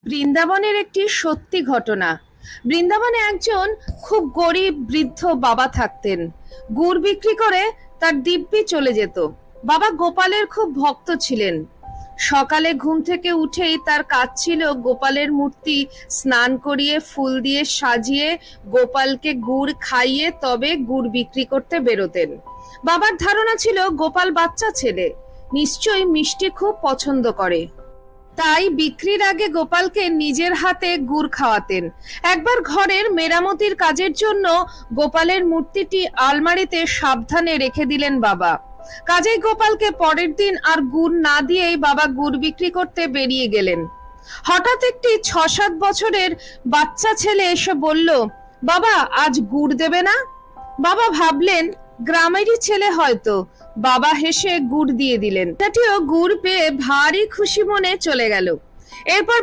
বৃন্দাবনের একটি সত্যি ঘটনা। বৃন্দাবনে একজন খুব গরিব বৃদ্ধ বাবা থাকতেন। গুড় বিক্রি করে তার দিব্যি চলে যেত। বাবা গোপালের খুব ভক্ত ছিলেন। সকালে ঘুম থেকে উঠেই তার কাজ ছিল গোপালের মূর্তি স্নান করিয়ে ফুল দিয়ে সাজিয়ে গোপালকে গুড় খাইয়ে তবে গুড় বিক্রি করতে বেরোতেন। বাবার ধারণা ছিল গোপাল বাচ্চা ছেলে, নিশ্চয়ই মিষ্টি খুব পছন্দ করে, তাই বিক্রির আগে গোপালকে নিজের হাতে গুড় খাওয়াতেন। একবার ঘরের মেরামতির কাজের জন্য গোপালের মূর্তিটি আলমারিতে সাবধানে রেখে দিলেন বাবা। কাজেই গোপালকে পরের দিন আর গুড় না দিয়েই বাবা গুড় বিক্রি করতে বেরিয়ে গেলেন। হঠাৎ একটি ৬-৭ বছরের বাচ্চা ছেলে এসে বলল, বাবা আজ গুড় দেবে না? বাবা ভাবলেন গ্রামেরই ছেলে হয়তো। বাবা হেসে গুড় দিয়ে দিলেন। সেটিও গুড় পেয়ে ভারী খুশি মনে চলে গেল। এরপর